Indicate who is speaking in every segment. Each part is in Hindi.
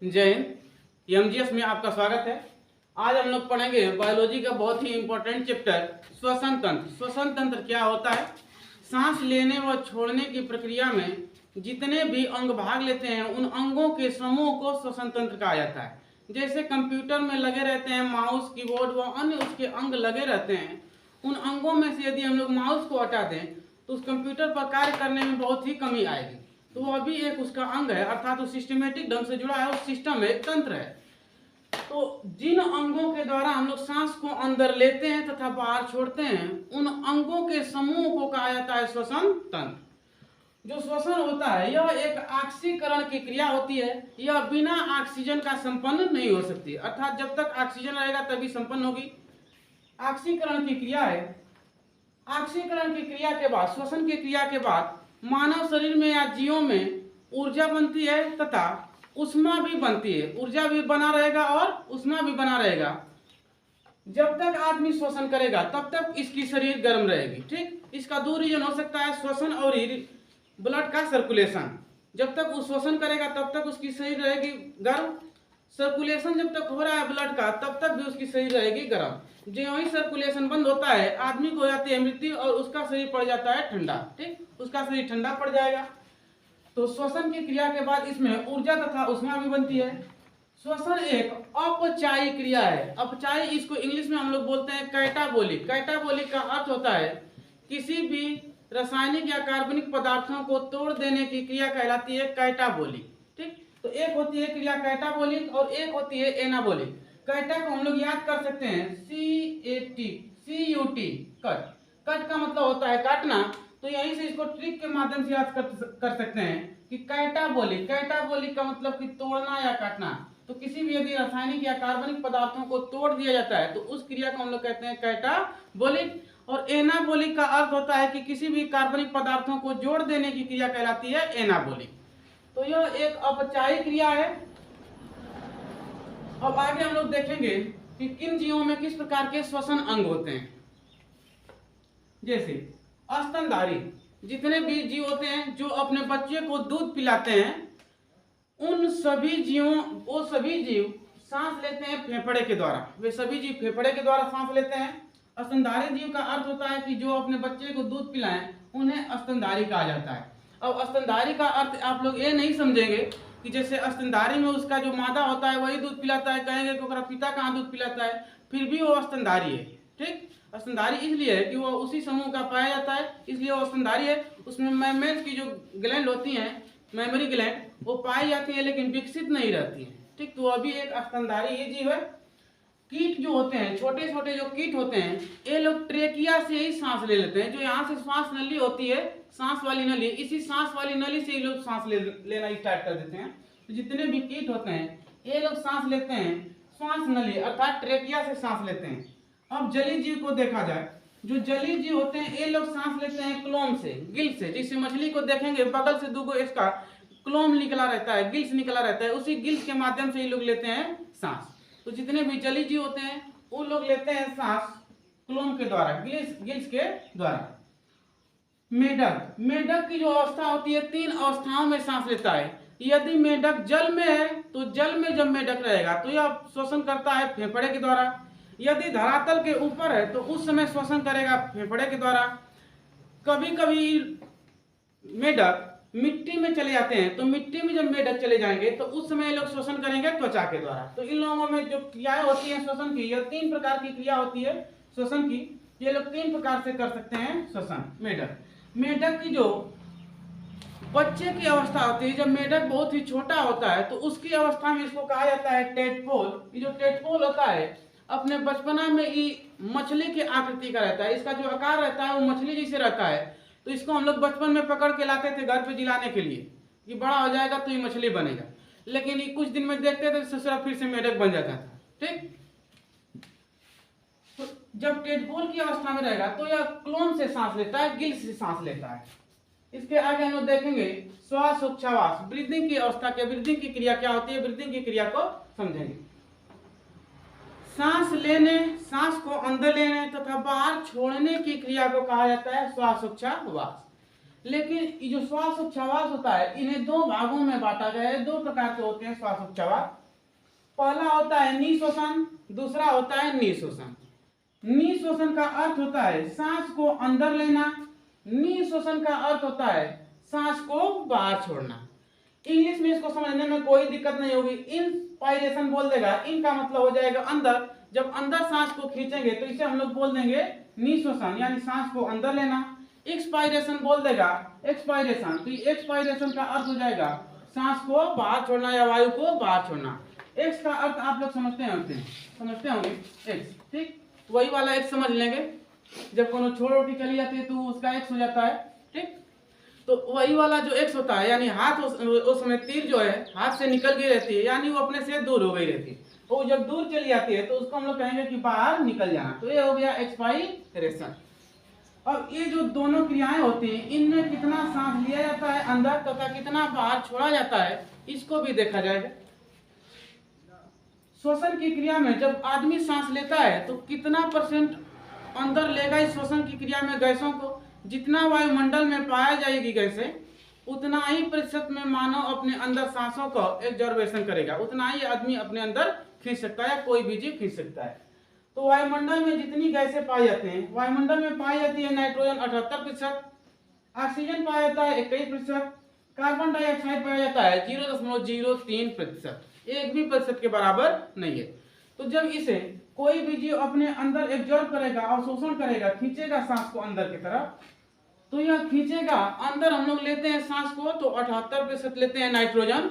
Speaker 1: जय हिंद। एमजीएस में आपका स्वागत है। आज हम लोग पढ़ेंगे बायोलॉजी का बहुत ही इंपॉर्टेंट चैप्टर श्वसन तंत्र। श्वसन तंत्र क्या होता है? सांस लेने व छोड़ने की प्रक्रिया में जितने भी अंग भाग लेते हैं उन अंगों के समूह को श्वसन तंत्र कहा जाता है। जैसे कंप्यूटर में लगे रहते हैं माउस, कीबोर्ड व अन्य उसके अंग लगे रहते हैं, उन अंगों में से यदि हम लोग माउस को हटा दें तो उस कंप्यूटर पर कार्य करने में बहुत ही कमी आएगी। तो वह भी एक उसका अंग है, अर्थात वो सिस्टमेटिक ढंग से जुड़ा है, उस सिस्टम है, एक तंत्र है। तो जिन अंगों के द्वारा हम लोग सांस को अंदर लेते हैं तथा बाहर छोड़ते हैं उन अंगों के समूह को कहा जाता है श्वसन तंत्र। जो श्वसन होता है यह एक ऑक्सीकरण की क्रिया होती है। यह बिना ऑक्सीजन का संपन्न नहीं हो सकती, अर्थात जब तक ऑक्सीजन रहेगा तभी संपन्न होगी। ऑक्सीकरण की क्रिया है। ऑक्सीकरण की क्रिया के बाद, श्वसन की क्रिया के बाद मानव शरीर में या जीवों में ऊर्जा बनती है तथा उष्मा भी बनती है। ऊर्जा भी बना रहेगा और उष्मा भी बना रहेगा। जब तक आदमी श्वसन करेगा तब तक इसकी शरीर गर्म रहेगी। ठीक, इसका दो रीजन हो सकता है, श्वसन और ब्लड का सर्कुलेशन। जब तक वो श्वसन करेगा तब तक उसकी शरीर रहेगी गर्म। सर्कुलेशन जब तक हो रहा है ब्लड का तब तक भी उसकी शरीर रहेगी गर्म। जो ही सर्कुलेशन बंद होता है आदमी को हो जाती है मृत्यु और उसका शरीर पड़ जाता है ठंडा। ठीक, उसका शरीर ठंडा पड़ जाएगा। तो श्वसन की क्रिया के बाद इसमें ऊर्जा तथा उष्मा भी बनती है। श्वसन एक अपचायी क्रिया है। अपचायी, इसको इंग्लिश में हम लोग बोलते हैं कैटाबोलिक। कैटाबोलिक का अर्थ होता है किसी भी रासायनिक या कार्बनिक पदार्थों को तोड़ देने की क्रिया कहलाती है कैटाबोलिक। ठीक, तो एक होती है क्रिया कैटाबोलिक और एक होती है एनाबोलिक। कैटा को हम लोग याद कर सकते हैं CAT, कट। कट का मतलब होता है काटना, तो यहीं से इसको ट्रिक के माध्यम से याद कर सकते हैं कि कैटाबोलिक। कैटाबोलिक का मतलब कि तोड़ना या काटना। तो किसी भी यदि रासायनिक या कार्बनिक पदार्थों को तोड़ दिया जाता है तो उस क्रिया को हम लोग कहते हैं कैटाबोलिक। और एनाबोलिक का अर्थ होता है कि किसी भी कार्बनिक पदार्थों को जोड़ देने की क्रिया कहलाती है एनाबोलिक। तो यह एक अपचायी क्रिया है। अब आगे हम लोग देखेंगे कि किन जीवों में किस प्रकार के श्वसन अंग होते हैं। जैसे स्तनधारी जितने भी जीव होते हैं जो अपने बच्चे को दूध पिलाते हैं, उन सभी जीवों, वो सभी जीव सांस लेते हैं फेफड़े के द्वारा। वे सभी जीव फेफड़े के द्वारा सांस लेते हैं। स्तनधारी जीव का अर्थ होता है कि जो अपने बच्चे को दूध पिलाएं उन्हें स्तनधारी कहा जाता है। अब स्तनधारी का अर्थ आप लोग ये नहीं समझेंगे कि जैसे स्तनधारी में उसका जो मादा होता है वही दूध पिलाता है, कहेंगे कि उसका पिता कहाँ दूध पिलाता है, फिर भी वो स्तनधारी है। ठीक, स्तनधारी इसलिए है कि वो उसी समूह का पाया जाता है, इसलिए वो स्तनधारी है। उसमें मैमेज की जो ग्लैंड होती हैं, मेमोरी ग्लैंड, वो पाई जाती है लेकिन विकसित नहीं रहती है। ठीक, तो अभी एक स्तनधारी ये जीव है। कीट जो होते हैं, छोटे छोटे जो कीट होते हैं, ये लोग ट्रेकिया से ही सांस ले लेते हैं। जो यहाँ से श्वास नली होती है, सांस वाली नली, इसी सांस वाली नली से ही लोग सांस लेना स्टार्ट कर देते हैं। तो जितने भी कीट होते हैं ये लोग सांस लेते हैं श्वास नली अर्थात ट्रेकिया से सांस लेते हैं। अब जलीय जीव को देखा जाए, जो जलीय जीव होते हैं ये लोग सांस लेते हैं क्लोम से, गिल से। जिससे मछली को देखेंगे बगल से दूगो इसका क्लोम निकला रहता है, गिल्स निकला रहता है, उसी गिल्स के माध्यम से ही लोग लेते हैं सांस। तो जितने भी जलीय जीव होते हैं वो लोग लेते हैं सांस क्लोम के द्वारा, गिल्स के द्वारा। मेढक, मेढक की जो अवस्था होती है, तीन अवस्थाओं में सांस लेता है। यदि मेढक जल में है तो जल में जब मेढक रहेगा तो यह श्वसन करता है फेफड़े के द्वारा। यदि धरातल के ऊपर है तो उस समय श्वसन करेगा फेफड़े के द्वारा। कभी कभी मेढक मिट्टी में चले जाते हैं, तो मिट्टी में जब मेढक चले जाएंगे तो उस समय लोग श्वसन करेंगे त्वचा के द्वारा। तो इन लोगों में जो क्रियाएं होती हैं श्वसन की, यह तीन प्रकार की क्रिया होती है श्वसन की। ये लोग तीन प्रकार से कर सकते हैं श्वसन। मेढक की जो बच्चे की अवस्था होती है, जब मेढक बहुत ही छोटा होता है तो उसकी अवस्था में इसको कहा जाता है टेडपोल। ये जो टेडपोल होता है अपने बचपना में ही मछली की आकृति का रहता है। इसका जो आकार रहता है वो मछली जैसे रहता है। तो इसको हम लोग बचपन में पकड़ के लाते थे घर पे जिलाने के लिए कि बड़ा हो जाएगा तो ये मछली बनेगा। लेकिन ये कुछ दिन में देखते थे ससुरा फिर से मेढक बन जाता था। ठीक, तो जब टेडपोल की अवस्था में रहेगा तो यह क्लोम से सांस लेता है, गिल से सांस लेता है। इसके आगे हम लोग देखेंगे श्वासोच्छ्वास, ब्रीदिंग की अवस्था के, ब्रीदिंग की क्रिया क्या होती है, ब्रीदिंग की क्रिया को समझेंगे। सांस लेने, सांस को अंदर लेने तथा बाहर छोड़ने की क्रिया को कहा जाता है श्वासोच्छ्वास। लेकिन ये जो श्वासोच्छ्वास होता है इन्हें दो भागों में बांटा गया है। दो प्रकार के होते हैं श्वासोच्छ्वास। पहला होता है निःश्वसन, दूसरा होता है निःश्वसन। निःश्वसन का अर्थ होता है सांस को अंदर लेना, निःश्वसन का अर्थ होता है सांस को बाहर छोड़ना। इंग्लिश में इसको समझने में कोई दिक्कत नहीं होगी। इंस्पायरेशन बोल देगा, इन का मतलब हो जाएगा अंदर। जब अंदर सांस को खींचेंगे तो इसे हम लोग बोल देंगे निःश्वसन, यानी सांस को अंदर लेना। एक्सपायरेशन बोल देगा, एक्सपायरेशन, तो एक्सपायरेशन का अर्थ हो जाएगा सांस को बाहर छोड़ना या वायु को बाहर छोड़ना। एक्स का अर्थ आप लोग समझते होंगे एक्स, ठीक। वही वाला एक्स समझ लेंगे, जब कोनो छोड़ रोटी चली जाती है तो उसका एक्स हो जाता है, ठीक। तो वही वाला जो एक्स होता है, यानी हाथ उस समय तीर जो है हाथ से निकल गई रहती है, यानी वो अपने से दूर हो गई रहती है। वो जब दूर चली जाती है तो उसको हम लोग कहेंगे कि बाहर निकल जाना। तो ये हो गया एक्सपायरेशन। अब ये जो दोनों क्रियाएं होती हैं, इनमें कितना सांस लिया जाता है अंदर तथा कितना बाहर छोड़ा जाता है, इसको भी देखा जाएगा। श्वसन की क्रिया में जब आदमी सांस लेता है तो कितना परसेंट अंदर लेगा इस श्वसन की क्रिया में गैसों को। जितना वायुमंडल में पाया जाएगी गैसें, उतना ही प्रतिशत में मानव अपने अंदर सांसों को एब्जॉर्बेशन करेगा, उतना ही आदमी अपने अंदर खींच सकता है, कोई भी जीव खींच सकता है। तो वायुमंडल में जितनी गैसें पाई जाती हैं, वायुमंडल में पाई जाती है नाइट्रोजन 78%, ऑक्सीजन पाया जाता है 21%, कार्बन डाइऑक्साइड पाया जाता है 0.03%, एक भी प्रतिशत के बराबर नहीं है। तो जब इसे कोई भी जीव अपने अंदर एब्जॉर्ब करेगा और शोषण करेगा, खींचेगा सांस को अंदर की तरफ, तो यह खींचेगा अंदर। हम लोग लेते हैं सांस को तो 78% लेते हैं नाइट्रोजन,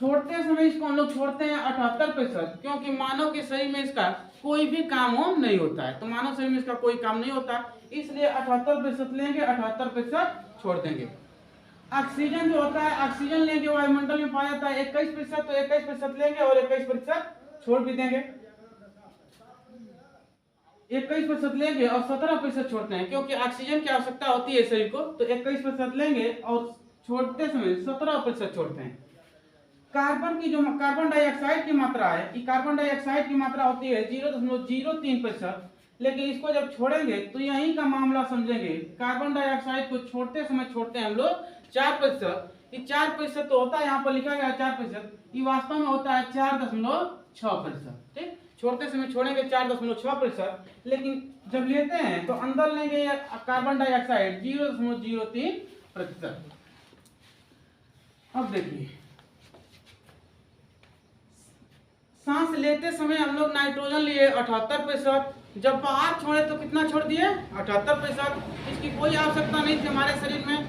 Speaker 1: छोड़ते समय इसको हम लोग छोड़ते हैं 78%, क्योंकि मानव के शरीर में इसका कोई भी काम हो नहीं होता है। तो मानव शरीर में इसका कोई काम नहीं होता, इसलिए 78% लेंगे, 78% छोड़ देंगे। ऑक्सीजन जो होता है, ऑक्सीजन लेंगे, वायुमंडल में पाया जाता है 21%, तो 21% लेंगे और 21% छोड़ भी देंगे। 21% लेंगे और 17% छोड़ते हैं, क्योंकि ऑक्सीजन की आवश्यकता होती है शरीर को। तो 21% लेंगे और छोड़ते समय 17% छोड़ते हैं। कार्बन की जो कार्बन डाइऑक्साइड की मात्रा है, ये कार्बन डाइऑक्साइड की मात्रा होती है 0.03%, लेकिन इसको जब छोड़ेंगे तो यहीं का मामला समझेंगे। कार्बन डाइऑक्साइड को छोड़ते समय छोड़ते हैं हम लोग 4%। ये 4% तो होता है, यहाँ पर लिखा गया 4%, ये वास्तव में होता है 4.6%, ठीक। छोड़ते समय छोड़ेंगे 4.6%, लेकिन जब लेते हैं तो अंदर लेंगे कार्बन डाइऑक्साइड 0.03%। अब देखिए, सांस लेते समय हम लोग नाइट्रोजन लिए 78%, जब बाहर छोड़े तो कितना छोड़ दिए 78%। इसकी कोई आवश्यकता नहीं थी हमारे शरीर में।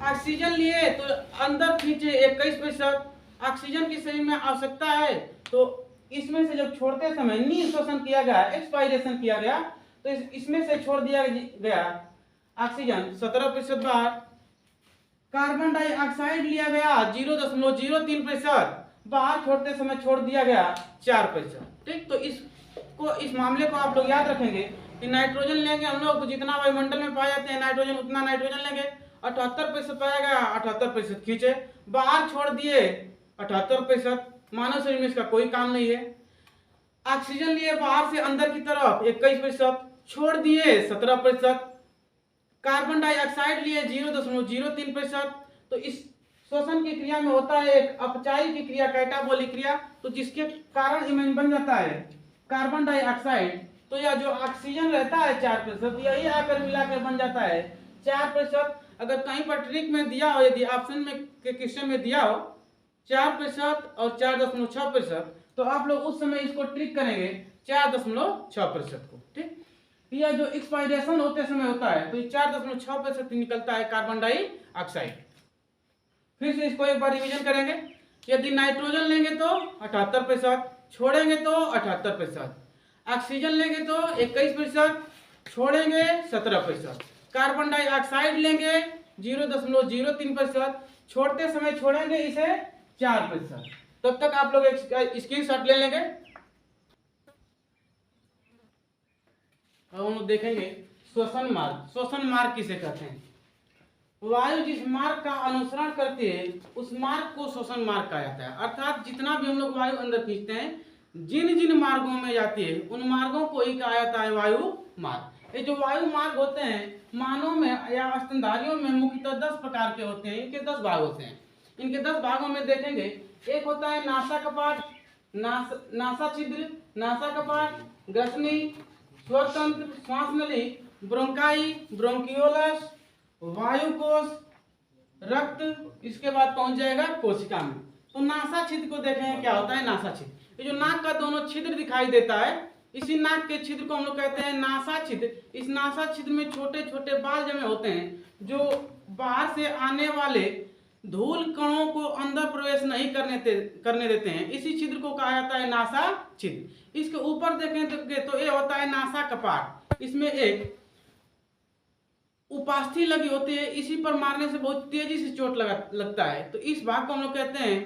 Speaker 1: ऑक्सीजन लिए तो अंदर खींचे 21%, ऑक्सीजन की शरीर में आवश्यकता है, तो इसमें से जब छोड़ते समय निःश्वसन किया गया, एक्सपायरेशन किया गया, तो इसमें से छोड़ दिया गया ऑक्सीजन 17% बाहर। कार्बन डाइऑक्साइड लिया गया 0.03%, बाहर छोड़ते समय छोड़ दिया गया 4%, ठीक। तो इस मामले को आप लोग याद रखेंगे कि नाइट्रोजन लेंगे हम लोग तो जितना वायुमंडल में पाए जाते हैं नाइट्रोजन, उतना नाइट्रोजन लेंगे। 78% पाया गया, 78% खींचे, बाहर छोड़ दिए 78%। मानव शरीर में इसका कोई काम नहीं है। ऑक्सीजन लिए बाहर से अंदर की तरफ 21%, छोड़ दिए 17%। कार्बन डाइऑक्साइड लिए 0.03%। तो इस श्वसन की क्रिया में होता है एक अपचायी की क्रिया, कैटाबोलिक क्रिया, तो जिसके कारण इमेज बन जाता है कार्बन डाइऑक्साइड। तो यह जो ऑक्सीजन रहता है 4%, यही आकर मिलाकर बन जाता है 4%। अगर कहीं पर ट्रिक में दिया हो, यदि ऑप्शन में के क्वेश्चन में दिया हो 4% और 4.6%, तो आप लोग उस समय इसको ट्रिक करेंगे 4.6% को, ठीक। यह जो एक्सपायरेशन होते समय होता है तो 4.6% निकलता है कार्बन डाइऑक्साइड। फिर से इसको एक बार रिवीजन करेंगे। यदि नाइट्रोजन लेंगे तो 78%, छोड़ेंगे तो 78%, ऑक्सीजन लेंगे तो 21%, छोड़ेंगे 17%, कार्बन डाइऑक्साइड लेंगे 0.03%, छोड़ते समय छोड़ेंगे इसे 4%। तब तक आप लोग एक स्क्रीनशॉट ले लेंगे। अब हम लोग देखेंगे श्वसन मार्ग। श्वसन मार्ग किसे कहते हैं? वायु जिस मार्ग का अनुसरण करती है उस मार्ग को श्वसन मार्ग कहा जाता है। अर्थात जितना भी हम लोग वायु अंदर खींचते हैं, जिन जिन मार्गों में जाती है उन मार्गों को ही कहा जाता है वायु मार्ग। ये जो वायु मार्ग होते हैं मानव में या स्तनधारियों में मुख्यतः 10 प्रकार के होते हैं। इनके 10 भाग होते हैं। इनके 10 भागों में देखेंगे, एक होता है नासा कपाट, नासा छिद्र, नासा कपाट, ग्रसनी, स्वरतंत्र, श्वास नली, ब्रोंकाई, ब्रोंकियोलस, वायुकोश, रक्त, इसके बाद पहुंच जाएगा कोशिका में। तो नासा छिद्र को देखें क्या होता है। नासा छिद्र, ये जो नाक का दोनों छिद्र दिखाई देता है, इसी नाक के छिद्र को हम लोग कहते हैं नासा छिद्र। इस नासा छिद्र में छोटे छोटे बाल जमे होते हैं जो बाहर से आने वाले धूल कणों को अंदर प्रवेश नहीं करने देते हैं। इसी छिद्र को कहा जाता है नासा छिद्र। इसके ऊपर देखें तो ये होता है नासा कपाट। इसमें एक उपास्थि लगी होती है, इसी पर मारने से बहुत तेजी से चोट लगता है। तो इस भाग को हम लोग कहते हैं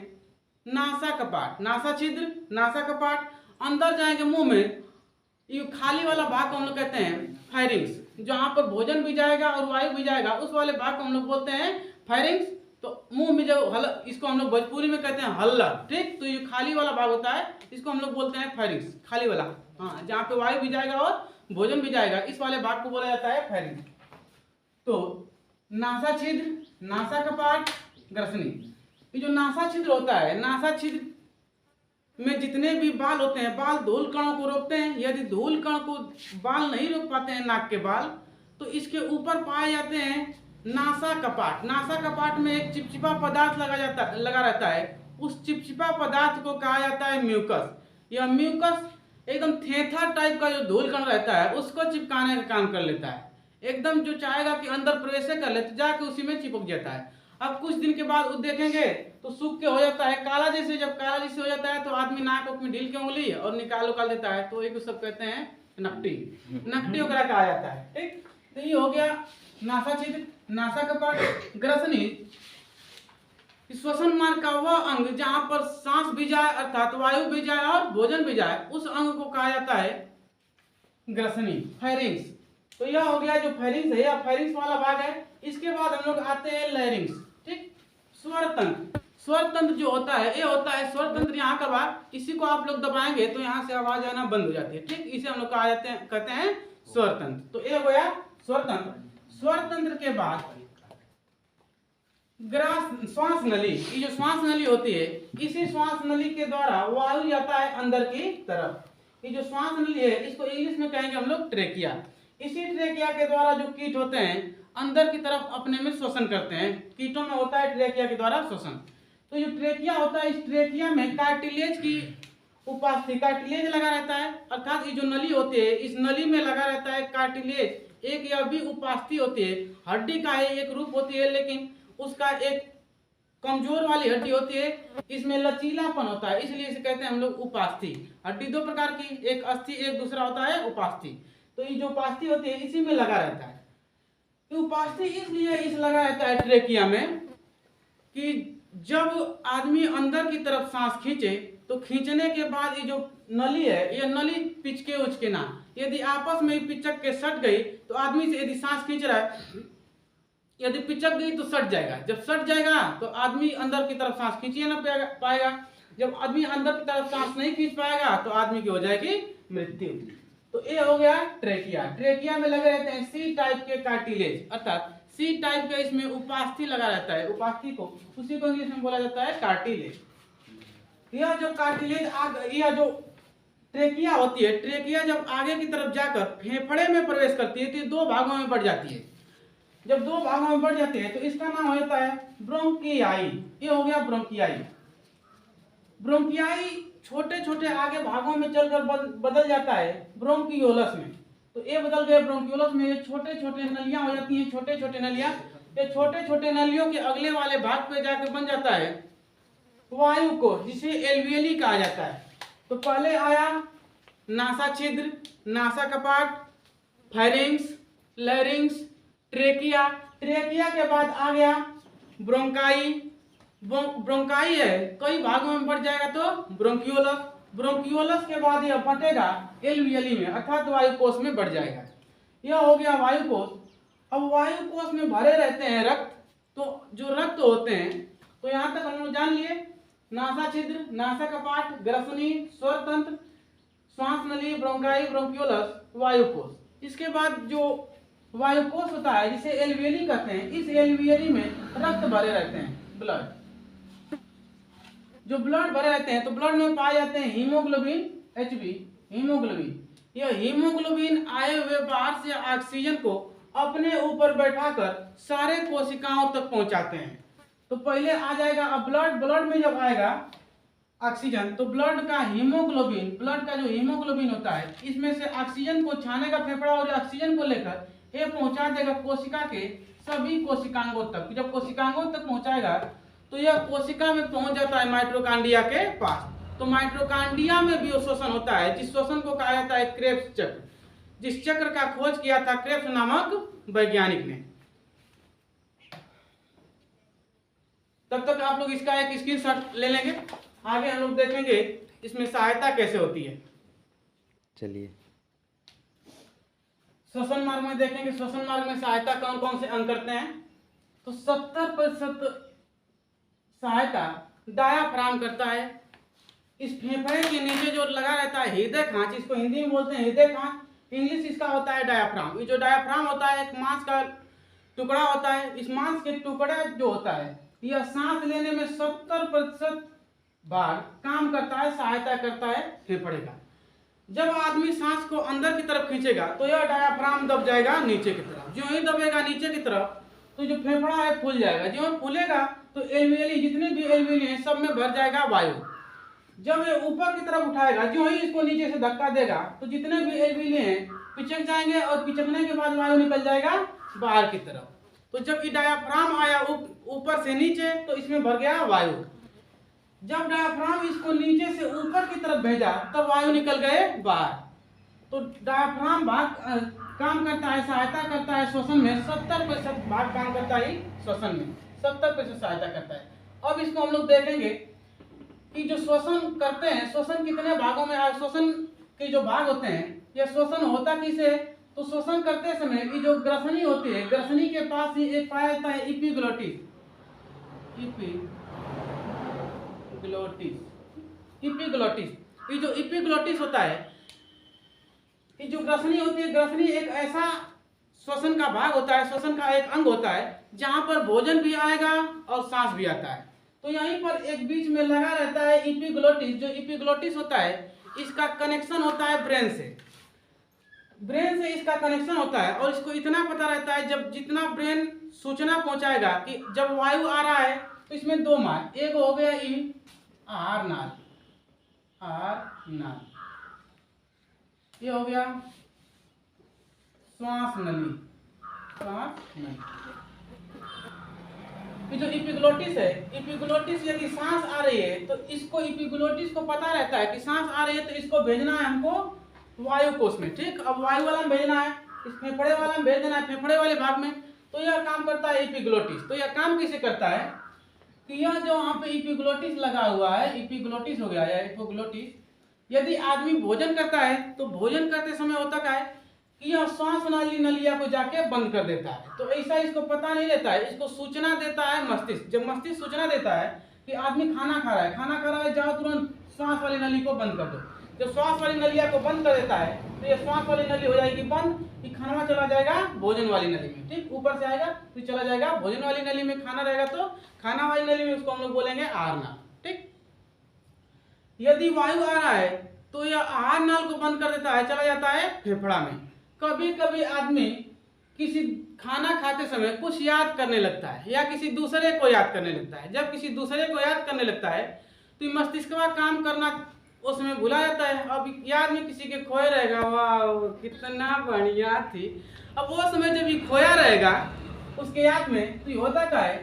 Speaker 1: नासा कपाट। नासा छिद्र, नासा कपाट। अंदर जाएंगे मुंह में, ये खाली वाला भाग को हम लोग कहते हैं फायरिंग्स। जहां पर भोजन भी जाएगा और वायु भी जाएगा उस वाले भाग को हम लोग बोलते हैं फायरिंग्स। तो मुंह में जो इसको हम लोग भोजपुरी में कहते हैं हल्ला, ठीक। तो ये खाली वाला भाग होता है, इसको हम लोग बोलते हैं फायरिंग्स, खाली वाला। हाँ, जहाँ पे वायु भी जाएगा और भोजन भी जाएगा, इस वाले भाग को बोला जाता है फायरिंग्स। तो नासा छिद्र, नासा कपाट, ग्रसनी। ये जो नासा छिद्र होता है, नासा छिद्र में जितने भी बाल होते हैं, बाल धूल कणों को रोकते हैं। यदि धूल कण को बाल नहीं रोक पाते हैं नाक के बाल, तो इसके ऊपर पाए जाते हैं नासा कपाट। नासा कपाट में एक चिपचिपा पदार्थ लगा रहता है। उस चिपचिपा पदार्थ को कहा जाता है म्यूकस। यह म्यूकस एकदम थेथा टाइप का जो धूल कण रहता है उसको चिपकाने का काम कर लेता है। एकदम जो चाहेगा कि अंदर प्रवेश कर ले तो जाके उसी में चिपक जाता है। अब कुछ दिन के बाद वो देखेंगे तो सूख के हो जाता है काला जैसे। जब काला जैसे हो जाता है तो आदमी नाक में ढील के उंगली और निकाल देता है, तो एक सब कहते हैं नकटी। नकटी वगैरह कहा जाता है, ठीक। तो ये हो गया नासा छिद्र, नासा कपाट। ग्रसनी, श्वसन मार्ग का वह अंग जहां पर सांस भी जाए अर्थात वायु भी जाए और भोजन भी जाए, उस अंग को कहा जाता है ग्रसनी, फायरिंग्स। तो यह हो गया जो फायरिंग्स है, यह फायरिंग्स वाला भाग है। इसके बाद हम लोग आते हैं लैरिंग्स, ठीक। स्वर तंत्र, स्वर तंत्र जो होता है ये होता है स्वर तंत्र। यहाँ का भाग, इसी को आप लोग दबाएंगे तो यहाँ से आवाज आना बंद हो जाती है, ठीक। इसे हम लोग कहते हैं स्वर तंत्र। तो ये हो गया स्वर तंत्र। स्वर तंत्र के बाद श्वास नली, ये जो श्वास नली होती है, इसी श्वास नली के द्वारा वायु जाता है अंदर की तरफ। ये जो श्वास नली है इसको इंग्लिश में कहेंगे हम लोग ट्रेकिया। इसी ट्रेकिया के द्वारा जो कीट होते हैं अंदर की तरफ अपने में श्वसन करते हैं। कीटों में होता है ट्रेकिया के द्वारा श्वसन। तो जो ट्रेकिया होता है, इस ट्रेकिया में कार्टिलेज की उपास्थि, कार्टिलेज लगा रहता है। अर्थात ये जो नली होती है इस नली में लगा रहता है कार्टिलेज। एक या भी उपास्थि होती है, हड्डी का है एक रूप होती है, लेकिन उसका एक कमजोर वाली हड्डी होती है, इसमें लचीलापन होता है, इसलिए इसे कहते हैं हम लोग उपास्थि। हड्डी दो प्रकार की, एक अस्थि, एक दूसरा होता है उपास्थि। तो ये जो उपास्थि होती है इसी में लगा रहता है। तो उपास्थि इसलिए इस लगा रहता है ट्रेकिया में कि जब आदमी अंदर की तरफ सांस खींचे तो खींचने के बाद ये जो नली है, ये नली पिचके उचके ना, यदि आपस में पिचक के सट गई तो आदमी से यदि सांस खींच रहा है, यदि पिचक गई तो सट जाएगा। जब सट जाएगा तो आदमी अंदर की तरफ सांस खींच ना पाएगा। जब आदमी अंदर की तरफ सांस नहीं खींच पाएगा तो आदमी की हो जाएगी मृत्यु। तो ये हो गया ट्रेकिया। ट्रेकिया में लगे रहते हैं सी टाइप के कार्टिलेज, अर्थात सी टाइप का इसमें उपास्थि लगा रहता है। उपास्थि को उसी को इंग्लिश में बोला जाता है कार्टिलेज। यह जो कार्टिलेज यह जो ट्रेकिया होती है, ट्रेकिया जब आगे की तरफ जाकर फेफड़े में प्रवेश करती है तो दो भागों में बढ़ जाती है। जब दो भागों में बढ़ जाती है तो इसका नाम होता है ब्रोंकियाई। ये हो गया ब्रोंकियाई। ब्रोंकियाई छोटे छोटे आगे भागों में चलकर बदल जाता है ब्रोंकियोलस में। तो ये बदल गए ब्रोंकियोलस में, ये छोटे छोटे नलियां हो जाती हैं, छोटे छोटे नलियां। ये छोटे छोटे नलियों के अगले वाले भाग पे जाकर बन जाता है वायु को, जिसे एल्वियली कहा जाता है। तो पहले आया नासा छिद्र, नासा कपाट, फायरिंग्स, लैरिंग्स, ट्रेकिया। ट्रेकिया के बाद आ गया ब्रोंकाई। ब्रोंकाई है कई भागों में बढ़ जाएगा तो ब्रोंकियोलस। ब्रोंकियोलस के बाद यह बटेगा एल्वियली में, अर्थात वायुकोश में बढ़ जाएगा। यह हो गया वायुकोश। अब वायुकोश में भरे रहते हैं रक्त। तो जो रक्त होते हैं, तो यहाँ तक हम लोग जान लिए नासा छिद्र, नासा कपाट, ग्रसनी, स्वर तंत्र, श्वास नली, ब्रोंकाई, ब्रोंकियोलस, वायुकोश। इसके बाद जो वायुकोश होता है जिसे एल्वियली कहते हैं, इस एल्वियली में रक्त भरे रहते हैं, ब्लड, जो ब्लड भरे रहते हैं, तो ब्लड में पाए जाते हैं हीमोग्लोबिन, Hb, हीमोग्लोबिन। यह हीमोग्लोबिन आए हुए बाहर से ऑक्सीजन को अपने ऊपर बैठाकर सारे कोशिकाओं तक पहुंचाते हैं। तो पहले आ जाएगा अब ब्लड में जब आएगा ऑक्सीजन, तो ब्लड का हीमोग्लोबिन, ब्लड का जो हीमोग्लोबिन होता है, इसमें से ऑक्सीजन को छानेगा फेफड़ा और ऑक्सीजन को लेकर ये पहुंचा देगा कोशिका के सभी कोशिकांगों तक। जब कोशिकांगों तक पहुंचाएगा तो यह कोशिका में पहुंच जाता है माइटोकांड्रिया के पास। तो माइटोकांड्रिया में भी शोषण होता है, जिस शोषण को कहा जाता है क्रेब्स चक्र, जिस चक्र का खोज किया था क्रेब्स नामक वैज्ञानिक ने। तब तक आप लोग इसका एक स्क्रीनशॉट ले लेंगे, आगे हम लोग देखेंगे इसमें सहायता कैसे होती है।
Speaker 2: चलिए
Speaker 1: श्वसन मार्ग में देखेंगे, श्वसन मार्ग में सहायता कौन कौन से अंग करते हैं। तो 70% सहायता डायाफ्राम करता है। इस फेफड़े के नीचे जो लगा रहता है हृदय खांच, इसको हिंदी में बोलते हैं हृदय खांच, इंग्लिश इसका होता है डायाफ्राम। ये जो डायाफ्राम होता है एक मांस का टुकड़ा होता है। इस मांस के टुकड़ा जो होता है यह सांस लेने में 70% बार काम करता है, सहायता करता है फेफड़े का। जब आदमी सांस को अंदर की तरफ खींचेगा तो यह डायाफ्राम दब जाएगा नीचे की तरफ। जो ही दबेगा नीचे की तरफ तो जो फेफड़ा है फूल जाएगा। जो फूलेगा तो एल्वियली, जितने भी एल्वियली हैं सब में भर जाएगा वायु। जब ये ऊपर की तरफ उठाएगा, जो ही इसको नीचे से धक्का देगा तो जितने भी एल्वियली हैं पिचक जाएंगे और पिचकने के बाद वायु निकल जाएगा बाहर की तरफ। तो जब ये डायाफ्राम आया ऊपर से नीचे तो इसमें भर गया वायु। जब डायाफ्राम इसको नीचे से ऊपर की तरफ भेजा तब वायु निकल गए बाहर। तो डायाफ्राम भाग काम करता है, सहायता करता है श्वसन में। 70% भाग काम करता है श्वसन में, 70% सहायता करता है। अब इसको हम लोग देखेंगे कि जो श्वसन करते हैं, श्वसन कितने भागों में, श्वसन के जो भाग होते हैं, यह श्वसन होता किसे। तो शोषण करते समय ये जो ग्रसनी होती है, ग्रसनी के पास ही एक पाया जाता है इपिग्लोटिस। इपिग्लोटिस, ये जो इपिग्लोटिस होता है, ये जो ग्रसनी होती है, ग्रसनी एक ऐसा श्वसन का भाग होता है, श्वसन का एक अंग होता है जहां पर भोजन भी आएगा और सांस भी आता है। तो यहीं पर एक बीच में लगा रहता है इपिग्लोटिस। जो इपिग्लोटिस होता है इसका कनेक्शन होता है ब्रेन से, ब्रेन से इसका कनेक्शन होता है। और इसको इतना पता रहता है जब जितना ब्रेन सूचना पहुंचाएगा कि जब वायु आ रहा है तो इसमें दो मार्ग, एक हो गया ई आहार नाल, ये हो गया श्वास नली। ये जो इपिग्लोटिस है, इपिग्लोटिस यदि सांस आ रही है तो इसको इपिग्लोटिस को पता रहता है कि सांस आ रही है तो इसको भेजना है हमको वायु कोश में। ठीक, अब वायु वाला में भेजना है, इस फेफड़े वाला में भेज देना है, फेफड़े वाले भाग में। तो यह काम करता है इपिग्लोटिस। तो यह काम कैसे करता है कि यह जो यहाँ पे इपिग्लोटिस लगा हुआ है, इपिग्लोटिस हो गया या इपोग्लोटिस, यदि आदमी भोजन करता है तो भोजन करते समय होता क्या है कि यह श्वास नाली नलिया को जाके बंद कर देता है। तो ऐसा इसको पता नहीं रहता है, इसको सूचना देता है मस्तिष्क। जब मस्तिष्क सूचना देता है कि आदमी खाना खा रहा है, जाओ तुरंत श्वास वाली नली को बंद कर दो। जब श्वास वाली नलिया को बंद कर देता है तो ये श्वास वाली नली हो जाएगी बंद, ये खाना चला जाएगा भोजन वाली नली में। ठीक, ऊपर से आएगा तो चला जाएगा भोजन वाली नली में, खाना रहेगा तो खाना वाली नली में, उसको हम लोग बोलेंगे आहार नाल। ठीक, यदि वायु आ रहा है तो यह आहार नाल को बंद कर देता है, चला जाता है फेफड़ा में। कभी कभी आदमी किसी खाना खाते समय कुछ याद करने लगता है या किसी दूसरे को याद करने लगता है। जब किसी दूसरे को याद करने लगता है तो मस्तिष्क का काम करना उसमें भुला जाता है। अब याद में किसी के खोए रहेगा, वाह कितना बढ़िया थी। अब वो समय जब ये खोया रहेगा उसके याद में, तो ये होता क्या है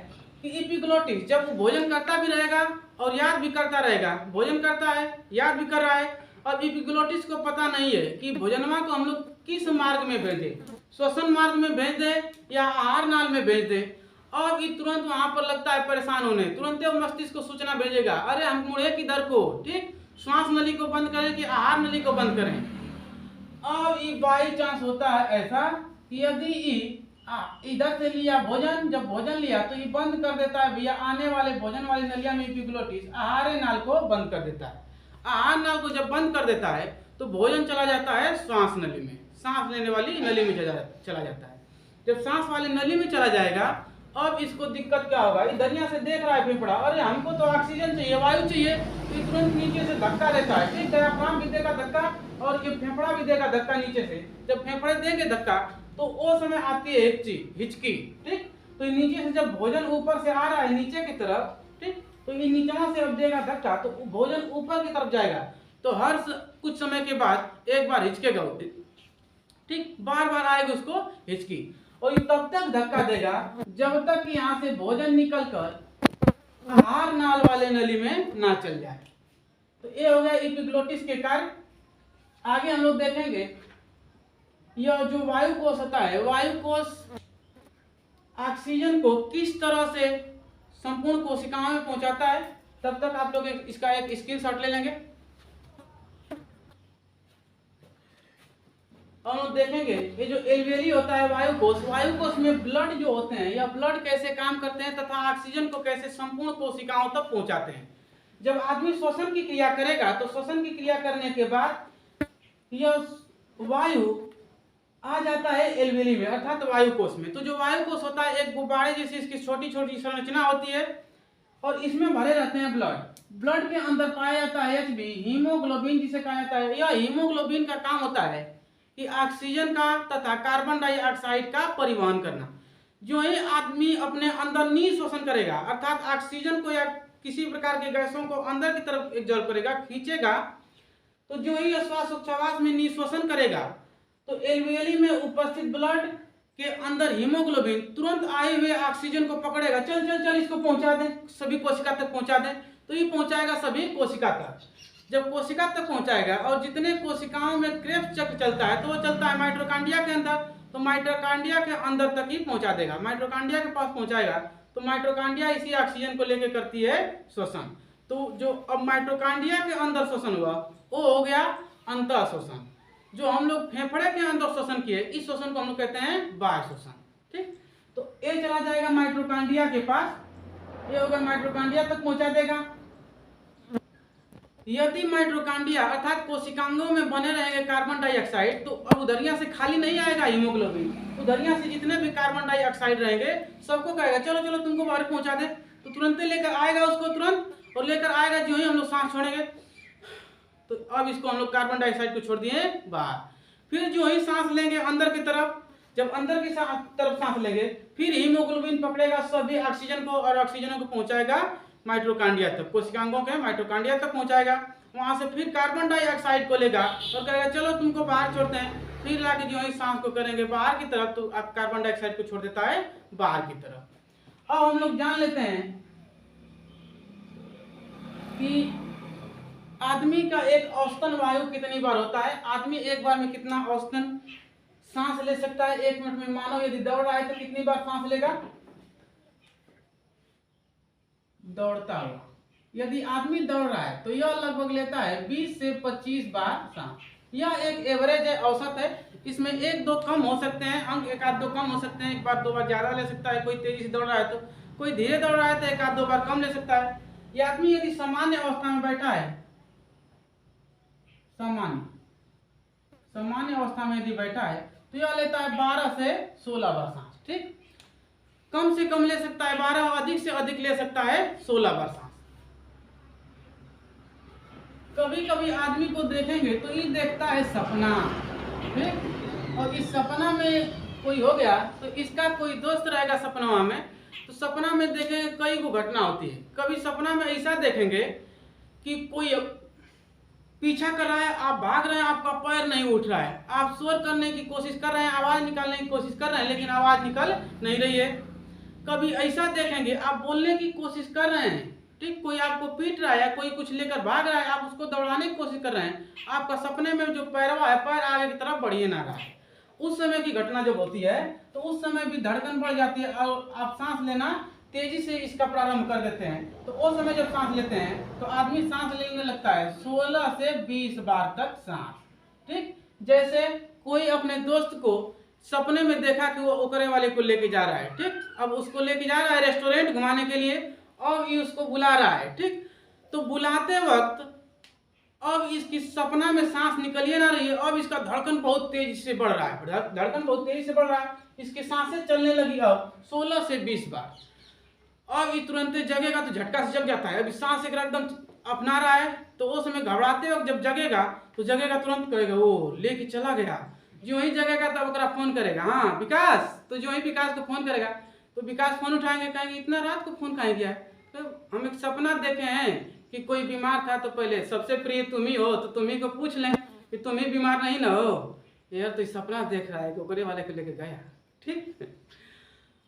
Speaker 1: कि इपिग्लोटिस जब वो भोजन करता भी रहेगा और याद भी करता रहेगा, भोजन करता है याद भी कर रहा है। अब इपिग्लोटिस को पता नहीं है कि भोजनमा को हम लोग किस मार्ग में भेज दे, श्वसन मार्ग में भेज दे या आहार नाल में भेज दे। और ये तुरंत वहां पर लगता है परेशान होने, तुरंत वो मस्तिष्क को सूचना भेजेगा, अरे हम मुड़े किधर को, ठीक, श्वास नली को बंद करें कि आहार नली को बंद करें। अब ये बाई चांस होता है ऐसा कि यदि इधर से लिया भोजन, जब भोजन लिया तो ये बंद कर देता है भैया आने वाले भोजन वाली नलिया में इपिग्लोटिस आहार नाल को बंद कर देता है। आहार नाल को जब बंद कर देता है तो भोजन चला जाता है श्वास नली में। सांस लेने वाली नली में चला जाता है। जब सांस वाली नली में चला जाएगा, अब इसको दिक्कत क्या होगा, ये दरिया से देख रहा है फेफड़ा, अरे हमको तो ऑक्सीजन चाहिए, वायु चाहिए, तो तुरंत नीचे से धक्का देता है, ठीक, डायफ्राम भी देगा धक्का और ये फेफड़ा भी देगा धक्का नीचे से। जब फेफड़े देंगे धक्का तो वो समय आती है हिचकी, ठीक, तो नीचे से जब भोजन ऊपर से आ रहा है नीचे की तरफ, ठीक, तो ये नीचे से अब देगा धक्का तो भोजन ऊपर की तरफ जाएगा, तो हर कुछ समय के बाद एक बार हिचकेगा, ठीक, बार बार आएगा उसको हिचकी, और ये तब तक धक्का देगा जब तक कि यहाँ से भोजन निकलकर आहार नाल वाले नली में ना चल जाए। तो ये हो गया एपिग्लोटिस के कार्य। आगे हम लोग देखेंगे यह जो वायु कोश होता है, वायु कोश ऑक्सीजन को किस तरह से संपूर्ण कोशिकाओं में पहुंचाता है। तब तक आप लोग इसका एक स्क्रीनशॉट ले लेंगे। हम लोग देखेंगे ये जो एल्वेली होता है वायु कोश में ब्लड जो होते हैं, यह ब्लड कैसे काम करते हैं तथा ऑक्सीजन को कैसे संपूर्ण कोशिकाओं तक पहुंचाते हैं। जब आदमी श्वसन की क्रिया करेगा तो श्वसन की क्रिया करने के बाद यह वायु आ जाता है एल्वेली में अर्थात वायु कोश में। तो जो वायु कोश होता है एक गुब्बारे जैसी इसकी छोटी छोटी संरचना होती है और इसमें भरे रहते हैं ब्लड के अंदर पाया जाता है एचबी, हीमोग्लोबिन जिसे कहा जाता है। यह हीमोग्लोबिन का काम होता है कि ऑक्सीजन का तथा कार्बन डाइऑक्साइड का परिवहन करना। जो ही आदमी अपने अंदर निःश्वसन करेगा अर्थात ऑक्सीजन को या किसी प्रकार के गैसों को अंदर की तरफ एग्जॉर्ब करेगा, खींचेगा, तो जो ही श्वासोच्छ्वास में निःश्वसन करेगा तो एल्वेली में उपस्थित ब्लड के अंदर हीमोग्लोबिन तुरंत आए हुए ऑक्सीजन को पकड़ेगा, चल चल चल इसको पहुंचा दें, सभी कोशिका तक पहुंचा दें, तो ये पहुंचाएगा सभी कोशिका तक। जब कोशिका तक पहुंचाएगा और जितने कोशिकाओं में क्रेब्स चक्र चलता है तो वो चलता है माइटोकांड्रिया के अंदर, तो माइटोकांड्रिया के अंदर तक ही पहुंचा देगा, माइटोकांड्रिया के पास पहुंचाएगा तो माइटोकांड्रिया इसी ऑक्सीजन को लेकर करती है श्वसन। तो जो अब माइटोकांड्रिया के अंदर श्वसन हुआ वो हो गया अंतः श्वसन। जो हम लोग फेफड़े के अंदर श्वसन किए इस श्वसन को हम लोग कहते हैं बाह्य श्वसन, ठीक। तो ये चला जाएगा माइटोकांड्रिया के पास, ये होगा माइटोकांड्रिया तक पहुंचा देगा। यदि माइटोकांड्रिया अर्थात कोशिकांगों में बने रहेंगे कार्बन डाइऑक्साइड तो अब उधरिया से खाली नहीं आएगा हीमोग्लोबिन, उधरिया से जितने भी कार्बन डाइऑक्साइड रहेंगे सबको कहेगा चलो चलो तुमको बाहर पहुंचा दे, तो तुरंत लेकर आएगा उसको तुरंत, और लेकर आएगा जो ही हम लोग सांस छोड़ेंगे तो अब इसको हम लोग कार्बन डाइऑक्साइड को छोड़ दिए बाहर। फिर जो ही सांस लेंगे अंदर की तरफ, जब अंदर की तरफ सांस लेंगे फिर हीमोग्लोबिन पकड़ेगा सभी ऑक्सीजन को और ऑक्सीजन को पहुंचाएगा माइटोकांड्रिया तक, कोशिकांगों के माइटोकांड्रिया तक पहुंचाएगा। वहां से फिर कार्बन डाइऑक्साइड को लेगा और कहेगा चलो तुमको बाहर छोड़ते हैं, फिर लाके जो ही सांस को करेंगे बाहर की तरफ तो अब कार्बन डाइऑक्साइड को छोड़ देता है बाहर की तरफ। अब हम लोग जान लेते हैं कि आदमी का एक औसतन वायु कितनी बार होता है, आदमी एक बार में कितना औसतन सांस ले सकता है। 1 मिनट में मानो यदि दौड़ रहा है तो कितनी बार सांस लेगा, दौड़ता हुआ यदि आदमी दौड़ रहा है तो यह लगभग लेता है 20 से 25 बार सांस। यह एक एवरेज है, औसत है, इसमें 1-2 कम हो सकते हैं, अंक 1-2 कम हो सकते हैं, 1-2 बार ज्यादा ले सकता है, कोई तेजी से दौड़ रहा है तो, कोई धीरे दौड़ रहा है तो 1-2 बार कम ले सकता है। यह आदमी यदि सामान्य अवस्था में बैठा है, सामान्य अवस्था में यदि बैठा है तो यह लेता है 12 से 16 बार सांस, ठीक। कम से कम ले सकता है 12, अधिक से अधिक ले सकता है 16 बार सांस। कभी कभी आदमी को देखेंगे तो ये देखता है सपना, ठीक, और इस सपना में कोई हो गया तो इसका कोई दोस्त रहेगा सपना में, तो सपना में देखेंगे कई को घटना होती है। कभी सपना में ऐसा देखेंगे कि कोई पीछा कर रहा है, आप भाग रहे हैं, आपका पैर नहीं उठ रहा है, आप शोर करने की कोशिश कर रहे हैं, आवाज निकालने की कोशिश कर रहे हैं लेकिन आवाज निकल नहीं रही है। कभी ऐसा देखेंगे आप बोलने की कोशिश कर रहे हैं, ठीक, कोई आपको पीट रहा है, कोई कुछ लेकर भाग रहा है, आप उसको दौड़ाने की कोशिश कर रहे हैं, आपका सपने में जो पैरवा है पैर आगे की तरफ बढ़िए ना रहा है। उस समय की घटना जब होती है तो उस समय भी धड़कन बढ़ जाती है और आप सांस लेना तेजी से इसका प्रारंभ कर देते हैं। तो उस समय जब सांस लेते हैं तो आदमी सांस लेने लगता है 16 से 20 बार तक सांस, ठीक। जैसे कोई अपने दोस्त को सपने में देखा कि वो ओकरे वाले को लेके जा रहा है, ठीक, अब उसको लेके जा रहा है रेस्टोरेंट घुमाने के लिए और ये उसको बुला रहा है, ठीक। तो बुलाते वक्त अब इसकी सपना में सांस निकलिए ना रही है, अब इसका धड़कन बहुत तेजी से बढ़ रहा है, धड़कन बहुत तेजी से बढ़ रहा है, इसकी सांसें चलने लगी अब 16 से 20 बार। अब ये तुरंत जगेगा तो झटका से जग जाता है, अभी सांस एकदम अपना रहा है, तो उस समय घबराते वक्त जब जगेगा तो जगेगा तुरंत कहेगा वो लेके चला गया। जो ही जगेगा तब ओकरा फोन करेगा, हाँ विकास, तो जो ही विकास को फोन करेगा तो विकास फोन उठाएंगे, कहेंगे इतना रात को फोन कहाँ किया है। तो हम एक सपना देखे हैं कि कोई बीमार था तो पहले सबसे प्रिय तुम ही हो, तो तुम ही को पूछ लें कि तुम ही बीमार नहीं ना हो यार, तो सपना देख रहा है कि ओकरे वाले को लेके गया। ठीक,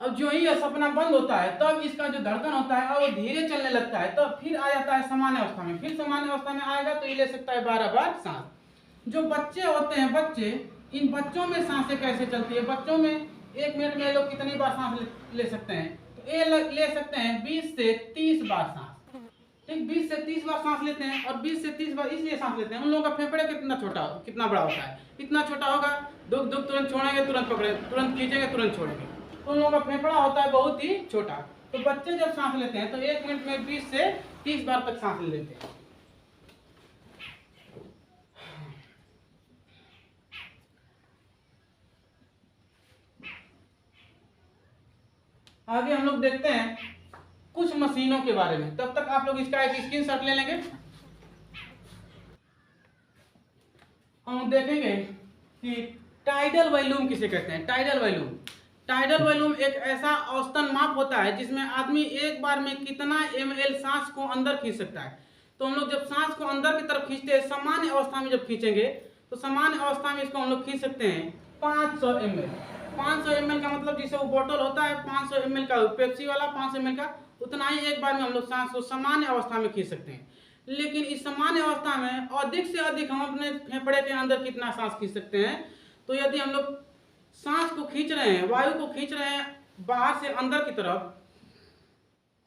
Speaker 1: अब जो ही यह सपना बंद होता है तब इसका जो धड़कन होता है अब वो धीरे चलने लगता है, तब फिर आ जाता है सामान्य अवस्था में। फिर सामान्य अवस्था में आएगा तो ये ले सकता है 12 बार सांस। जो बच्चे होते हैं, बच्चे, इन बच्चों में सांसें कैसे चलती है, बच्चों में 1 मिनट में लोग कितनी बार सांस ले सकते हैं, तो ये ले सकते हैं 20 से 30 बार सांस। ठीक, 20 से 30 बार सांस लेते हैं, और 20 से 30 बार इसलिए सांस लेते हैं, उन लोगों का फेफड़े कितना बड़ा होता है, इतना छोटा होगा, दुख तुरंत छोड़ेंगे, तुरंत पकड़े, तुरंत खींचेंगे, तुरंत छोड़ेंगे, तो उन लोगों का फेफड़ा होता है बहुत ही छोटा। तो बच्चे जब सांस लेते हैं तो 1 मिनट में 20 से 30 बार तक सांस ले लेते हैं। आगे हम लोग देखते हैं कुछ मशीनों के बारे में, तब तक आप लोग इसका एक स्क्रीनशॉट ले लेंगे। हम देखेंगे कि टाइडल वॉल्यूम किसे कहते हैं। टाइडल वॉल्यूम एक ऐसा औसतन माप होता है जिसमें आदमी एक बार में कितना ml सांस को अंदर खींच सकता है। तो हम लोग जब सांस को अंदर की तरफ खींचते हैं, सामान्य अवस्था में जब खींचेंगे तो सामान्य अवस्था में इसको हम लोग खींच सकते हैं 500 ml। 500 ml का मतलब जैसे वो बोतल होता है 500 ml का, पेप्सी वाला 500 ml का, उतना ही एक बार में हम लोग सांस को सामान्य अवस्था में खींच सकते हैं। लेकिन इस सामान्य अवस्था में अधिक से अधिक हम अपने फेफड़े के अंदर कितना सांस खींच सकते हैं, तो यदि हम लोग सांस को खींच रहे हैं, वायु को खींच रहे हैं बाहर से अंदर की तरफ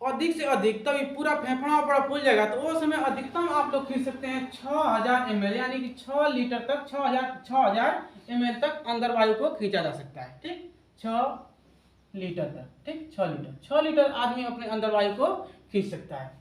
Speaker 1: अधिक से अधिक, तभी पूरा फेफड़ा बड़ा फूल जाएगा, तो उस समय अधिकतम आप लोग खींच सकते हैं 6000 ml, यानी कि 6 लीटर तक, 6000 ml तक अंदर वायु को खींचा जा सकता है। ठीक, 6 लीटर तक, ठीक, 6 लीटर आदमी अपने अंदर वायु को खींच सकता है।